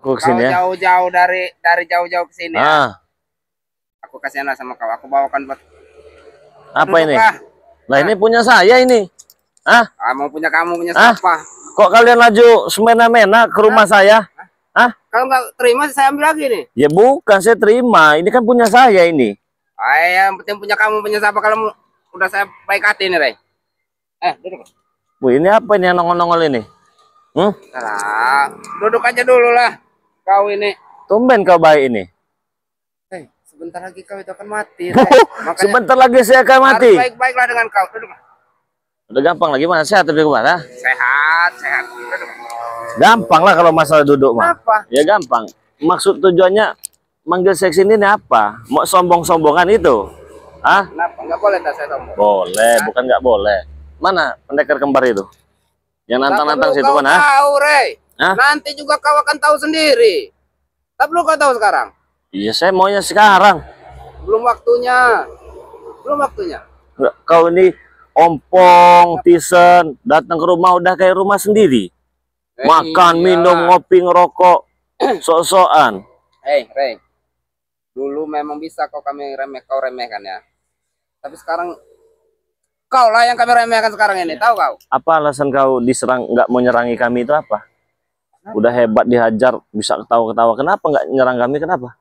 aku kesini ya. Jauh-jauh dari jauh-jauh ke sini ya. Aku kasihan sama kau. Aku bawakan buat. Apa ini? Lah. Nah, ini punya saya ini. Mau punya kamu punya siapa? Kok kalian laju semena-mena ke rumah saya? Kalau nggak terima saya ambil lagi nih. Ya bukan, saya terima. Ini kan punya saya ini. Yang penting punya kamu punya siapa kalau udah saya baik hati nih, Rey. Duduk. Bu, ini apa ini yang nongol-nongol ini? Nah, duduk aja dulu lah. Kau ini. Tumben kau baik ini. Sebentar lagi kau itu akan mati. Sebentar lagi saya akan mati. Baik-baiklah dengan kau. Duduk. Udah gampang lagi mana? Sehat lebih kemana? Sehat. Duduk. Gampang lah kalau masalah duduk mah. Kenapa? Ya gampang. Maksud tujuannya manggil saya sini ini apa? Mau sombong-sombongan itu? Kenapa? Nggak boleh tak saya sombong? Boleh, bukan nggak boleh. Mana pendekar kembar itu? Yang nantang-nantang situ mana? Tahu, Rey. Nanti juga kau akan tahu sendiri. Tak perlu kau tahu sekarang. Iya, saya maunya sekarang. Belum waktunya. Kau ini ompong, tisen, datang ke rumah udah kayak rumah sendiri. Makan, minum, ngopi, ngerokok, sok-sokan. Rey. Dulu memang bisa kau remehkan ya. Tapi sekarang kau lah yang kami remehkan sekarang ini, tahu kau? Apa alasan kau diserang, nggak mau nyerangi kami itu apa? Udah hebat dihajar, bisa ketawa-ketawa. Kenapa nggak nyerang kami? Kenapa?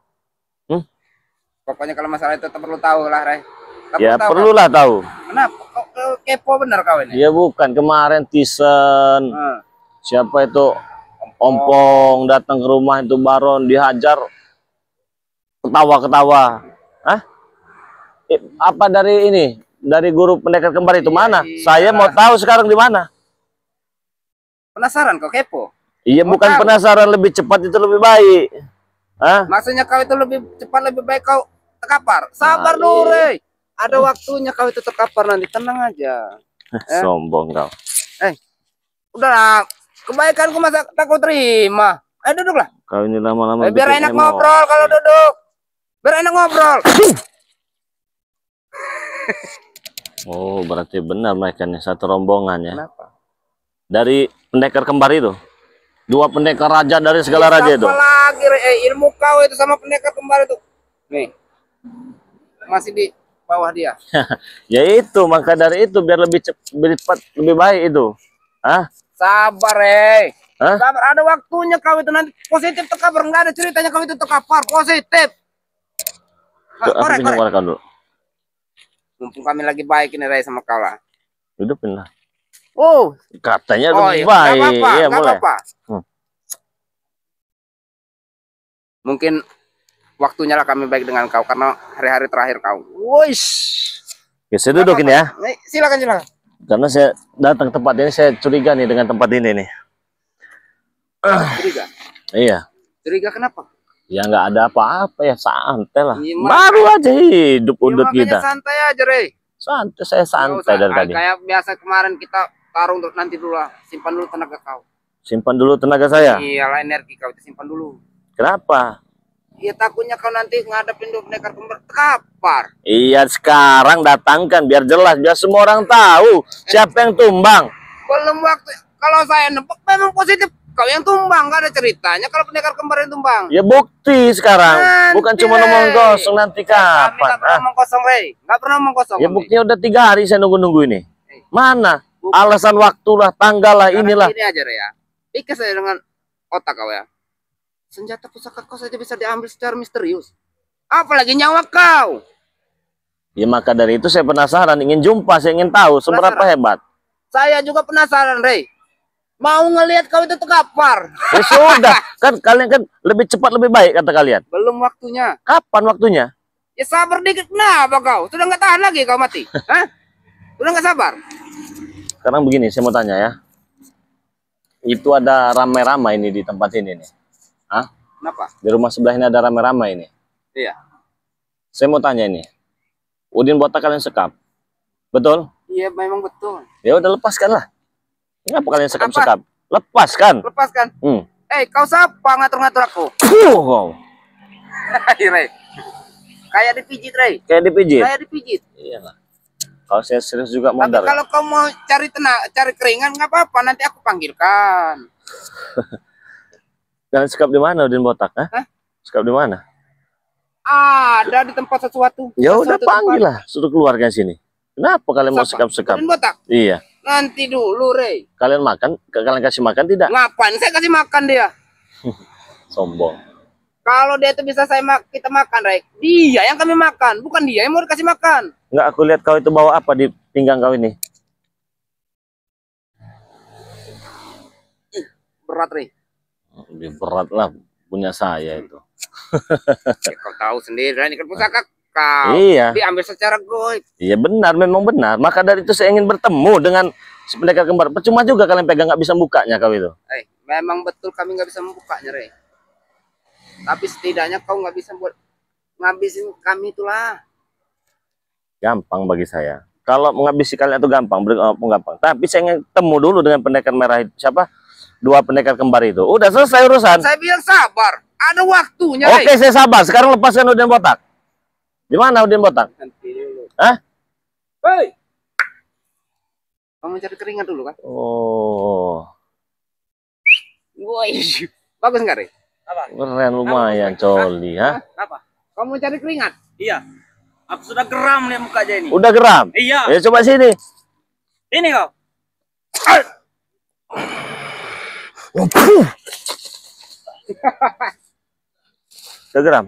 Pokoknya kalau masalah itu perlu tahu lah, Rey. Ya perlulah tahu. Kenapa? Kau kepo bener kau ini? Ya bukan, kemarin Tisen, siapa itu ompong datang ke rumah itu Baron dihajar, ketawa-ketawa. Apa dari ini? Dari guru pendekar kembar itu mana? Saya mau tahu sekarang di mana. Penasaran kau kepo? Iya, bukan penasaran, lebih cepat itu lebih baik. Maksudnya kau itu lebih cepat lebih baik kau terkapar. Sabar dulu, Rey. Ada waktunya kau itu terkapar nanti, tenang aja. Sombong kau. Udahlah, kebaikanku masa tak kau terima. Duduklah. Kau ini lama-lama biar enak ngobrol kalau duduk. Biar enak ngobrol. Oh, berarti benar mereka nih satu rombongan ya. Kenapa? Dari pendekar kembar itu. Dua pendekar raja dari segala raja itu. Lagi, ilmu kau itu sama pendekar kembar itu. Nih. Masih di bawah dia. Ya itu, maka dari itu biar lebih cepat, lebih baik itu. Sabar, sabar, ada waktunya kau itu nanti positif terkapar, nggak ada ceritanya kau itu terkapar positif. Korek dulu. Mumpung kami lagi baik ini, Rey, sama kau lah. Hidupin lah. Katanya lebih baik. Iya, apa-apa. Mungkin waktunya lah kami baik dengan kau karena hari-hari terakhir kau. Ya, saya dudukin ya. Silakan. Karena saya datang ke tempat ini, saya curiga nih dengan tempat ini nih. Curiga? Iya. Curiga kenapa? Ya nggak ada apa-apa ya, santai lah. Baru aja hidup udut kita. Santai aja, Rey. Santai, saya santai dari tadi. Kayak biasa kemarin kita tarung untuk nanti dulu lah. Simpan dulu tenaga kau. Simpan dulu tenaga saya? Iyalah, energi kau itu simpan dulu. Kenapa? Iya, takutnya kau nanti ngadepin pendekar kembar terkapar. Iya, sekarang datangkan biar jelas, biar semua orang tahu siapa yang tumbang. Belum waktu. Kalau saya nebak memang positif. Kau yang tumbang, gak ada ceritanya kalau pendekar kembar yang tumbang. Ya bukti sekarang, bukan cuma ngomong kosong nanti kapan. Kami gak pernah ngomong kosong, Rey. Gak pernah ngomong kosong. Ya buktinya udah 3 hari saya nunggu-nunggu ini. Mana? Alasan waktu lah, tanggal lah, inilah. Ini aja, Rey ya. Pikir saya dengan otak kau ya. Senjata pusaka kau saja bisa diambil secara misterius. Apalagi nyawa kau. Ya maka dari itu saya penasaran, ingin jumpa, saya ingin tahu seberapa hebat. Saya juga penasaran, Rey. Mau ngelihat kau itu terkapar. Ya sudah, kan kalian kan lebih cepat lebih baik kata kalian. Belum waktunya. Kapan waktunya? Ya sabar dikit. Kenapa kau? Sudah nggak tahan lagi kau mati? Sudah nggak sabar? Sekarang begini, saya mau tanya ya. Itu ada ramai-ramai ini di tempat ini nih. Kenapa? Di rumah sebelah ini ada ramai-ramai ini. Iya. Saya mau tanya ini. Udin botak kalian sekap. Betul? Iya, memang betul. Ya udah, lepaskan lah. Kenapa kalian sekap-sekap? Lepaskan. Lepaskan. Kau siapa ngatur-ngatur aku? Rey. Kayak dipijit, Rey. Kayak dipijit? Kayak dipijit. Iya lah. Kalau saya serius juga modal. Tapi kalau kau mau cari keringan nggak apa-apa, nanti aku panggilkan. Dan sekap di mana Udin botak? Hah? Sekap di mana? Ada di tempat sesuatu. Ya udah Sesuatu panggil tempat. lah, suruh keluarkan sini. Kenapa kalian mau Siapa? sekap-sekap? Udin botak. Iya. Nanti dulu, Rey. Kalian makan, kalian kasih makan tidak? Ngapain saya kasih makan dia? Sombong. Kalau dia itu bisa kita makan, Rey. Dia yang kami makan, bukan dia yang mau dikasih makan. Enggak, aku lihat kau itu bawa apa di pinggang kau ini? Berat, Rey. Lebih berat lah punya saya itu. Ya, kau tahu sendiri, ini kan pusaka kau. Iya. Diambil secara goib. Iya benar, memang benar. Maka dari itu saya ingin bertemu dengan si pendekar kembar. Percuma juga kalian pegang, nggak bisa bukanya kau itu. Memang betul kami nggak bisa membukanya, Rey. Tapi setidaknya kau nggak bisa buat ngabisin kami itulah. Gampang bagi saya. Kalau menghabisi kalian itu gampang, gampang. Tapi saya ingin temu dulu dengan pendekar merah itu. Siapa? 2 pendekar kembar itu. Udah selesai urusan. Saya bilang sabar. Ada waktunya, Oke, Rey. saya sabar. Sekarang lepaskan Udin botak. Di mana Udin botak? Nanti dulu. Hah? Hei. Kamu cari keringat dulu kan? Oh, Woi. Bagus nggak, Rey? Apa? keren lumayan, Coli, ha? Apa? Kamu cari keringat? Iya. Aku sudah geram nih mukanya ini. Udah geram? Iya. Ya coba sini. Ini kau. Udah geram?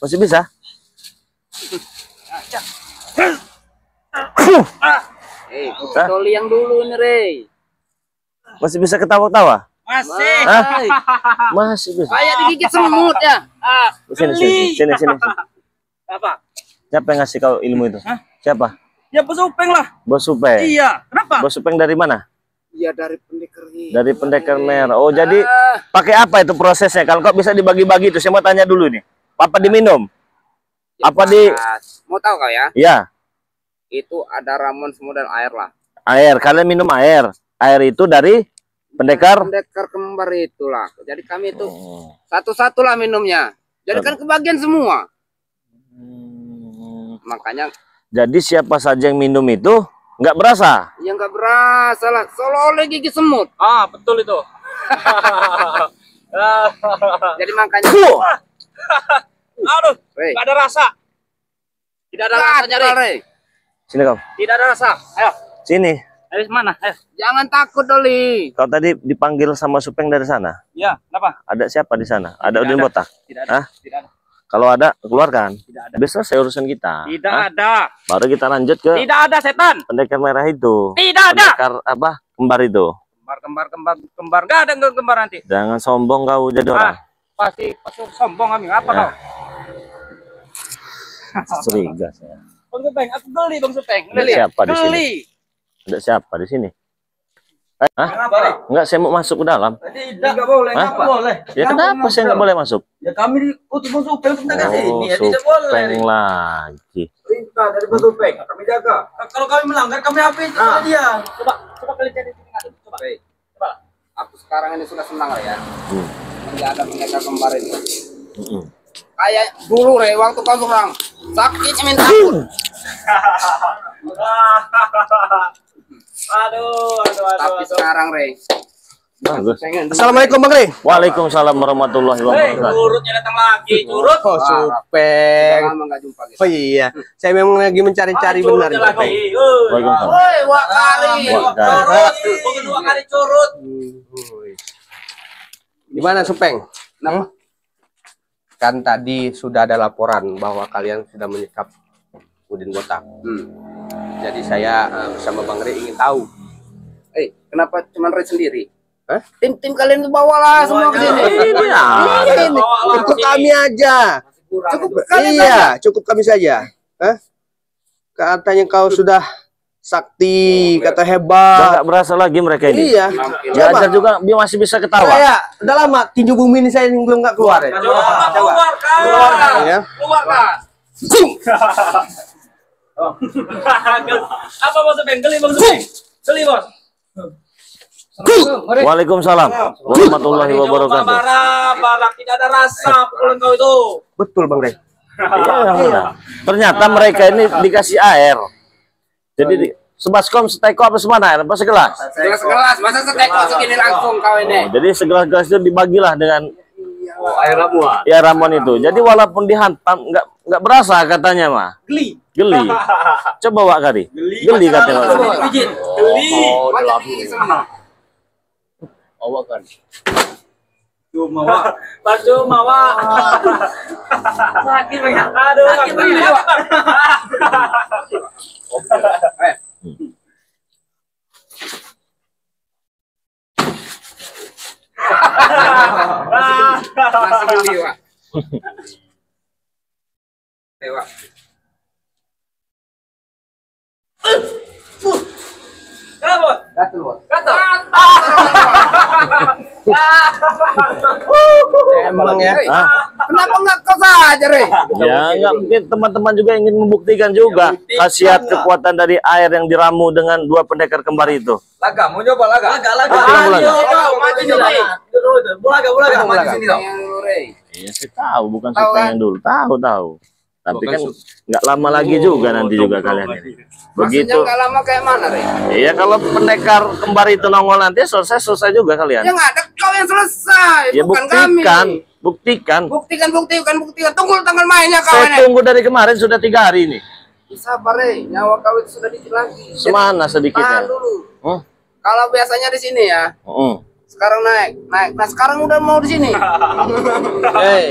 Masih bisa? Toli yang dulu nih, Rey. Masih bisa ketawa-tawa? Masih. Hah? Masih bisa. Kayak digigit semut ya. Sini, sini, sini, sini. Apa? Siapa yang ngasih kau ilmu itu? Hah? Siapa? Ya Bos Upeng lah. Bos Supeng. Iya. Kenapa? Bos Supeng dari mana? Iya, dari pendekar ini. Dari pendekar merah. Oh, jadi pakai apa itu prosesnya? Kalau kau bisa dibagi-bagi itu, saya mau tanya dulu nih. Apa diminum? Apa di? Mau tahu kau ya? Ya, Itu ada ramuan semua dan air lah. air. Kalian minum air. Air itu dari pendekar. Pendekar kembar itulah. Jadi kami itu Oh. satu-satu lah minumnya. Jadi kan kebagian semua. Makanya Jadi siapa saja yang minum itu nggak berasa. yang nggak berasa lah. Seolah-olah gigit semut. Ah, betul itu. Jadi makanya. Aduh, Rey. nggak ada rasa. Tidak ada rasanya, Rey. Rey. Sini kau. Tidak ada rasa. Ayo. Sini. Dari mana? Ayo. Jangan takut, Doli. Kau tadi dipanggil sama Supeng dari sana. Iya, kenapa? Ada siapa di sana? Ada Tidak Udin ada. botak. Tidak ada. Hah? Tidak ada. Kalau ada, keluarkan. Tidak ada. Bisa selesai urusan kita. Tidak Hah? ada. Baru kita lanjut ke Tidak ada setan. pendekar merah itu. Tidak ada. Pendekar apa? Kembar itu. Kembar. Nggak ada kembar nanti. Jangan sombong kau jadi orang. Pasti sombong kami. Apa kau? Curiga saya. Bang Supeng, aku geli Bang Supeng. Ada siapa di sini? Geli. Ada siapa di sini? Hah? Kenapa? Enggak, saya mau masuk ke dalam. Tidak boleh. Hah? Nggak boleh. Ya kenapa saya nggak boleh masuk? Ya kami diutus Bang Supeng untuk menjaga sini. Ya tidak Supeng boleh. lagi. Perintah dari Bang Supeng. Kami jaga. Kalau kami melanggar, kami apa itu sama dia? Coba kalian cari sini. Coba. Coba. Aku sekarang ini sudah senang lah ya. Hmm. Menjaga pendekar kembar ini. Mm-mm. Kayak dulu, Rey, waktu kau seorang sakitnya minta ampun. Aduh. Tapi sekarang, Rey, Bagus. pengen dulu. Assalamualaikum Bang Rey. Waalaikumsalam warahmatullahi wabarakatuh. Curutnya datang lagi, curut. Oh Supeng. Lama nggak jumpa gitu. Oh iya, saya memang lagi mencari-cari benar Curutnya nih, lagi. Supeng. Waalaikumsalam. Woi, Wakari. Wakari. Bukan 2 kali curut. Gimana Supeng? Nah, Kan tadi sudah ada laporan bahwa kalian sudah menyekap Udin botak. Jadi saya bersama Bang Rey ingin tahu. kenapa cuma Rey sendiri? Hah? Tim kalian ke bawah lah semua ke sini. Ini cukup kami aja. Cukup kalian saja. Iya, cukup kami saja. Hah? Katanya kau sudah sakti, kata Udah hebat. nggak berasa lagi mereka ini. Iya. Belajar juga dia masih bisa ketawa. Saya udah lama tinju bumi ini saya belum nggak keluar ya. Keluarkan. Ya. Keluarkan. Apa Bang Supeng? Geli Bang Supeng? Geli Bos. Waalaikumsalam warahmatullahi wabarakatuh. Barang tidak ada rasa pukulan kau itu. Betul Bang Rey. Iya, benar. Ternyata mereka ini dikasih air. Jadi sebaskom, seteko apa semana? Apa segelas? Segelas, masa seteko segini langsung kau ini. Jadi segelas-gelas itu dibagilah dengan Air ramuan. ya ramuan itu. Jadi walaupun dihantam nggak berasa katanya mah. Geli. Geli. Coba Wak Kari. Geli katanya. Pijit. Geli. Awak kan. Cuma Wak. Cuma Wak. Sakit banget. Aduh, sakit banget. Masih geli, Wak. Wak. Kenapa? Gatel, Wak. Gatal. Emang ya. Hah? Kenapa enggak kau saja, Re? Ya nggak mungkin, teman-teman juga ingin membuktikan juga khasiat kekuatan dari air yang diramu dengan dua pendekar kembar itu. Laga, mau nyoba laga? Laga. Laga. Maju nih. Bulaga. Maju sini dong. Yang lu, Re. Iya saya tahu, bukan Tahu, saya kan? yang dulu. Tahu. Tapi Bukan kan nggak lama lagi juga nanti juga kalian ini. Maksudnya Begitu. enggak lama kayak mana, Re? Iya kalau pendekar kembar itu nongol nanti selesai juga kalian. Yang ada kau yang selesai, Ya bukan buktikan, kami. buktikan. Buktikan. Tunggu tanggal mainnya kau Saya ini. tunggu dari kemarin sudah 3 hari ini. Sabar, Re. Nyawa kau itu sudah dicit lagi. Semana sedikitnya. Tahan dulu. Hmm? Kalau biasanya di sini ya, Hmm. sekarang naik. Nah, sekarang udah mau di sini.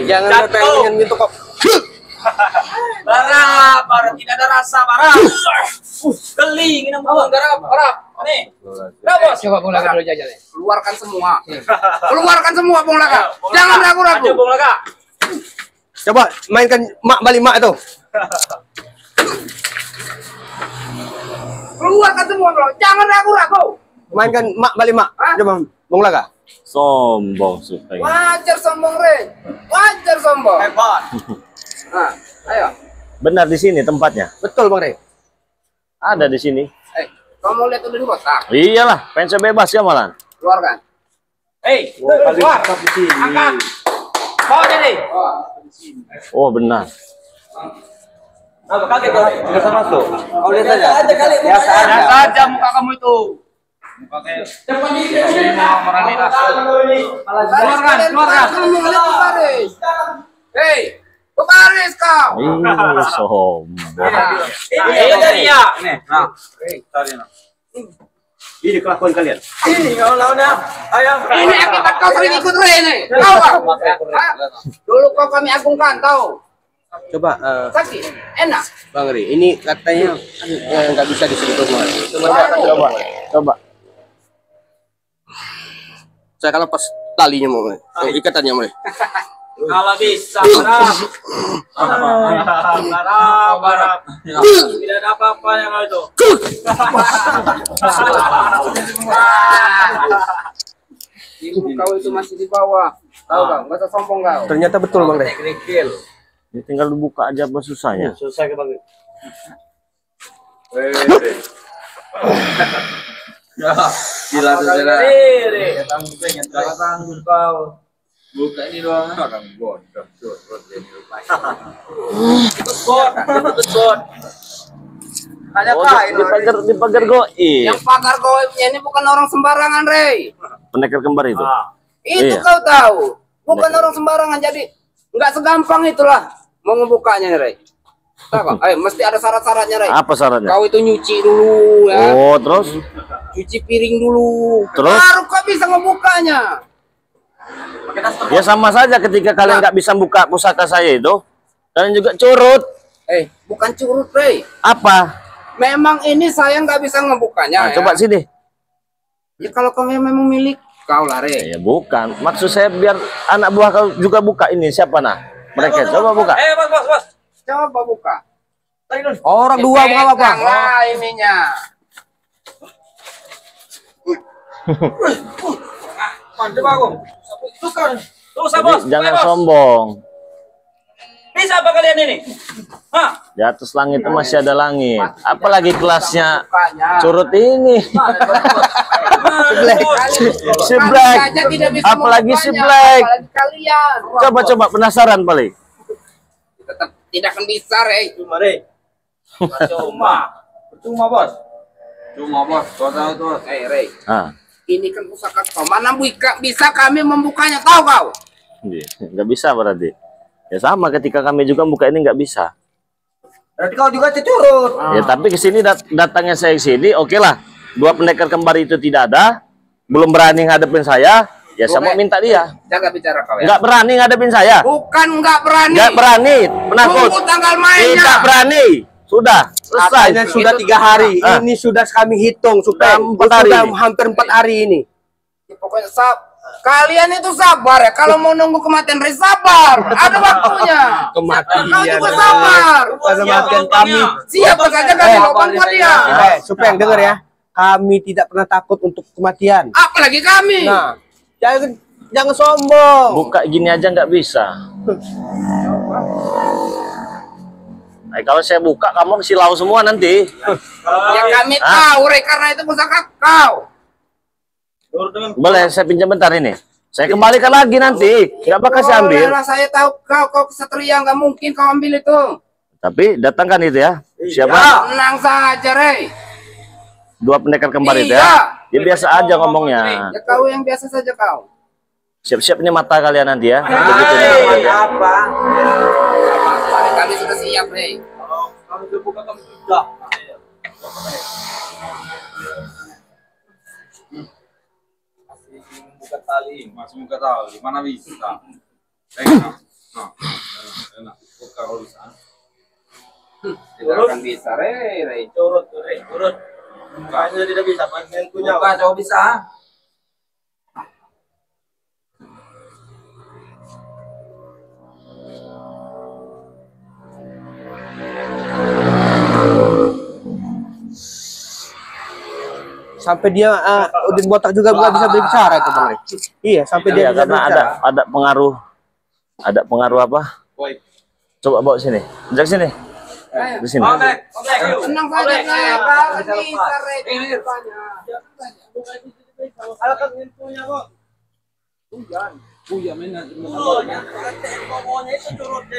Jangan dengan gitu kok. Bara tidak ada rasa, bara. Geli, ini mau bara. Nih. Bos. Coba Bung Laka dulu jajan. Keluarkan semua. Keluarkan semua Bung Laka. Jangan ragu-ragu. Ayo, Bung Laga. Coba mainkan mak balik mak itu. Keluarkan semua, Bro. Jangan ragu-ragu. Mainkan mak balik mak. Coba Bung Laga. Sombong supaya. Wajar sombong, Re. Wajar sombong. Hebat. Nah, ayo. Benar di sini tempatnya. Betul Bang Re. Ada di sini. Kau mau lihat Udin Botak? Iyalah, pengen bebas ya malah. Keluarkan. Hei, keluar. Angkat. Bawa jadi. Oh benar. Apa kaget kau? Tidak sama masuk. Kau lihat aja kali. Biasa aja muka kamu itu. Muka kayak. Cepat ini mau moralitas. Keluarkan. Kamu lihat ke baris. Hei, ke baris kau. Ih, sombong. Ini jadinya. Nih, nah. Tarik nah. Ini kelakuan kalian. Ini kau lawannya. Ayo. Ini akibat kau sering ikut Re nih. Kau. Dulu kau kami agungkan, tahu? Coba Sakit, enak. Bang Re, ini katanya nggak bisa disentuh Bang. Coba. Saya kalau pas talinya mau, ikatannya mau. Kalau bisa, barap. Tidak ada apa-apanya kalau itu. Ibu kau itu masih di bawah. Tahu kau? Nggak usah sombong kau. Ternyata betul Bang Re. Ini tinggal dibuka aja apa susahnya. Susah ke Bang. Gila saudara. Tanggung kau. Buka ini doang. Orang bodoh. Hanya Oh, kain. di pagar goib. Yang pagar goibnya ini bukan orang sembarangan, Re. Pendekar kembar itu. Itu Iya. kau tahu. Bukan orang sembarangan, jadi nggak segampang itulah mau ngebukanya, Re. Tahu kok? Mesti ada syarat-syaratnya, Re. Apa syaratnya? Kau itu nyuci dulu ya. Oh, terus? Cuci piring dulu. Terus? Baru kau bisa ngebukanya. Ya sama saja ketika kalian nggak bisa buka pusaka saya itu, kalian juga curut. Bukan curut, Re. Apa? Memang ini saya nggak bisa ngebukanya. Nah, ya. coba sini. Ya kalau kau memang milik kau lah, Re. Ya bukan. Maksud saya biar anak buah kau juga buka ini. Siapa nah? Mereka coba buka. Bos. Coba buka. Orang dua bukan apa? Pegang lah ininya. Mantap aku. Tukar. Susah, Jadi Bos. jangan Bos. sombong. Bisa apa kalian ini? Hah? Di atas langit itu masih ada langit. Apalagi kelasnya Bukanya. curut ini. Si Black. Saja tidak bisa Apalagi si membukanya, Black. apalagi kalian. Coba penasaran paling. Tetap tidak akan bisa, Re. Percuma, Bos. Cuma bos, kau tahu tuh. Rey. Ah, Ini kan pusaka kau. Mana bisa kami membukanya, tahu kau? iya, nggak bisa berarti. Ya sama ketika kami juga buka ini nggak bisa. Berarti kau juga cecurut. Ya tapi kesini datangnya saya ke sini, oke lah. Dua pendekar kembar itu tidak ada, belum berani ngadepin saya. Ya saya mau minta dia. Jaga bicara kau ya. Nggak berani ngadepin saya. Bukan nggak berani. Nggak berani, penakut. Tunggu tanggal mainnya. Tidak berani. Sudah selesai. Katanya sudah 3 hari. Ah. Ini sudah kami hitung supaya Sudah 4 hari sudah ini. hampir 4 hari ini. Ya, pokoknya kalian itu sabar ya. Kalau mau nunggu kematian Rey, sabar. Ada waktunya. Kematian. Kau juga sabar. Kematian kami. Siapa saja kami lobang buat dia. Supaya dengar ya. Kami tidak pernah takut untuk kematian. Apalagi kami. Nah, jangan sombong. buka gini aja nggak bisa. Nah, kalau saya buka kamu silau semua nanti. Ya kami tahu Rey, karena itu pusaka kau. Boleh saya pinjam bentar ini. Saya kembalikan lagi nanti. Nggak bakal saya ambil. Bolehlah, saya tahu kau kesatria, nggak mungkin kau ambil itu. Tapi datangkan itu ya. Siapa? Tenang saja Rey. Dua pendekar kembar itu Iya. ya. Dia biasa aja ngomongnya. Ya kau yang biasa saja kau. Siap-siap ini mata kalian nanti ya. Begitu Ada ya. apa? Kami sudah siap Rey. Kalau terbuka kamu sudah. Buka tali, masih buka tali. Mana bisa? Enak. Buka kalau bisa. Tidak akan bisa Rey. Curut. Kayaknya tidak bisa. Buka, coba bisa. Sampai dia Udin Botak juga nggak bisa berbicara itu Bang Rey. Iya, sampai dia Iya, bisa karena berbicara. ada pengaruh apa? Woi. Coba bawa sini. Sejak sini. Di sini. Tenang saja Rey. Kau bisa Rey.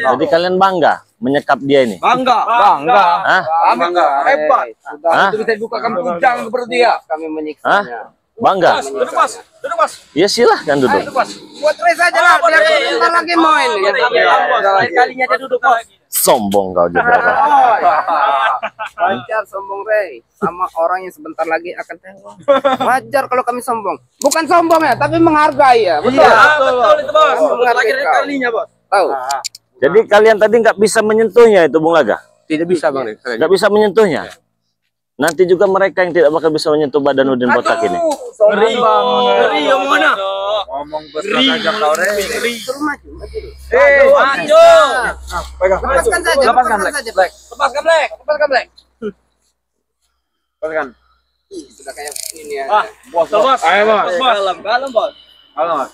Jadi kalian bangga menyekap dia ini. Bangga. Hah? Bangga. Hebat. Hah? Sudah bisa bukakan pedang seperti dia. Kami menyiksanya. Bangga? Duduk mas. Ya silahkan duduk. Buat Rey saja lah. Biar sebentar lagi main. Kalinya aja duduk bos. Sombong kau juga. Wajar sombong Rey. Sama orang yang sebentar lagi akan tewas. Wajar kalau kami sombong. Bukan sombong ya, tapi menghargai ya. Betul. Betul itu bos. Menghargai kau. Kalinya bos. Tahu? Jadi kalian tadi nggak bisa menyentuhnya itu Bung Laga? Tidak bisa Bang Rey. Nggak bisa menyentuhnya? Nanti juga mereka yang tidak bakal bisa menyentuh badan Udin Botak ini. Ngeri yang mana? Ngomong besar aja kau Rey. Suruh maju, maju. Maju. Lepaskan saja, lepaskan saja, Black. Lepaskan Black. Lepaskan, Black. Lepaskan. Ih, sudah kayak ini ya. Bos. Ayo bos. Kalem bos. Kalem bos.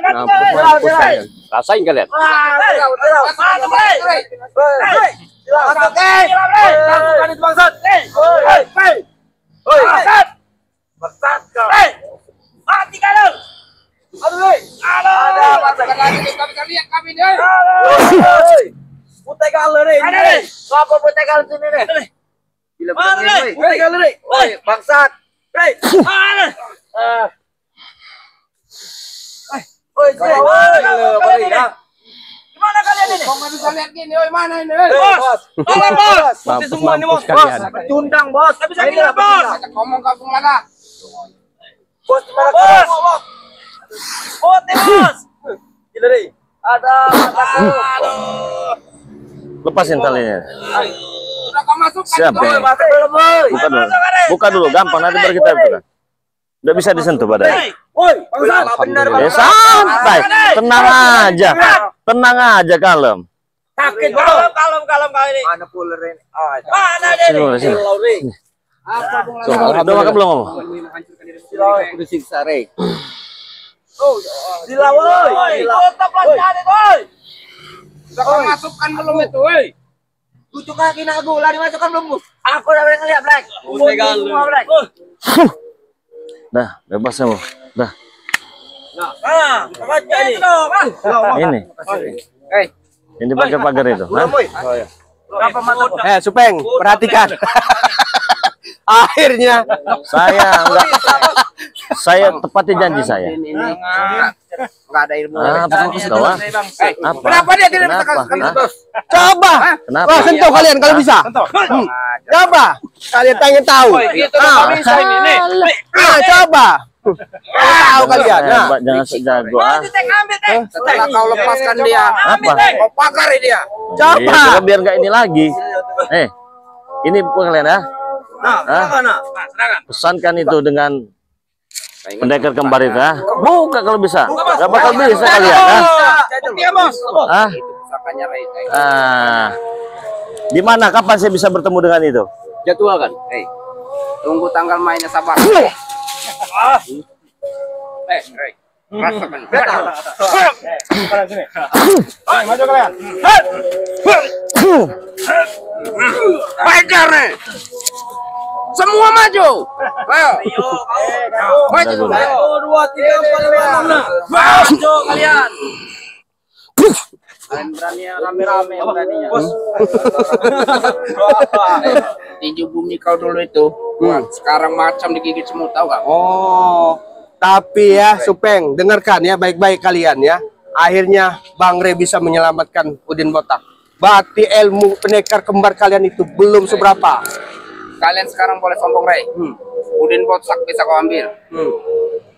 Mampus kalian. Rasain kalian. Bangsat. Gimana kalian ini? Kau nggak bisa lihat gini, oi mana ini, oi? Bos. Tolong bos. Putih Mampus, semua nih bos. mampus kalian. Tundang bos. Tapi saya bilang bos. Ngomong kampung laga. Bos gimana bos? Putih bos. Gila deh. Ada mataku. Aduh. Lepasin talinya. Sudah kau masukkan. Siap, itu, oi. ya. Masuk belum boy? Buka dulu. Buka dulu, gampang nanti baru kita buka. Udah bisa disentuh badannya. Woi, bangsat. Benar Ya bos. santai, tenang aja, tenang aja, kalem. Sakit bos. Kalem kali ini. Mana puler ini? Mana dia Sini, nih? sini. Lauri. Apa Bung So, Laga? udah makan belum kamu? Udah siksa Rey. Sila woi. Tutup lancarnya woi. Sudah kau masukkan belum itu, oi? Kucuk kaki nak gula dimasukkan belum bu? Aku udah boleh ngeliat Black. Semua Black. Dah, bebas kamu. Dah, Nah, baca ini. ini. Yang di pagar-pagar itu. Hah? Supeng, perhatikan. Akhirnya Saya enggak. Saya tepati janji saya. Enggak ada ilmu. Apa? Apa? Kenapa dia tidak bisa Kenapa? kami Hah? putus? coba. Kenapa? Wah, sentuh kalian kalau bisa. Coba. Kalian pengen tahu. Coba. Tahu kalian. Nah, Hebat, jangan sok jago. Setelah kau lepaskan dia, Apa? kau pakar dia. Iya, biar nggak ini lagi. Ini kalian ya. Pesankan itu dengan pendekar kembar itu ya. Buka kalau bisa. Gak bakal bisa kalian ya. Pusakanya Ray. Di mana? Kapan saya bisa bertemu dengan itu? Jadwalkan. Tunggu tanggal mainnya sabar. Ray. Rasakan. Maju kalian. Fajar nih. Semua maju. Ayo. Maju. 1, 2, 3, 4, 5, 6. Maju kalian. Kalian berani rame-rame beraninya. Tinju bumi kau dulu itu. Sekarang macam digigit semut, tahu gak? Oh, tapi ya Supeng, dengarkan ya baik-baik kalian ya. Akhirnya Bang Re bisa menyelamatkan Udin Botak. Berarti ilmu pendekar kembar kalian itu belum seberapa. Kalian sekarang boleh sombong, Ray. Udin Botak bisa kau ambil.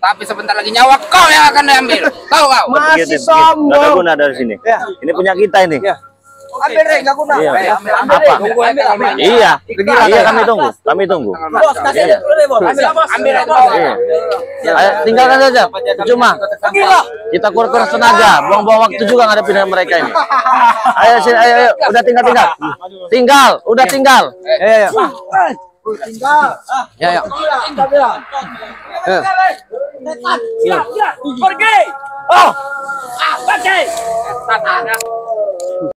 Tapi sebentar lagi nyawa kau yang akan diambil. Tahu kau? Masih Gak ada sombong. guna dari sini. Ya. Ini punya kita ini. Ya. Ambil, Ray, enggak guna. Iya. Ambil, Apa? ambil. Iya. Iya, kami tunggu. Kami tunggu. Iya. Ambil, Iya. Ayo, tinggalkan saja. Cuma kita kurang tenaga, buang-buang waktu juga ngadepin dengan mereka ini. Ayo sini, ayo. Udah tinggal. Udah tinggal. Ya. Pergi. Oh. Pergi.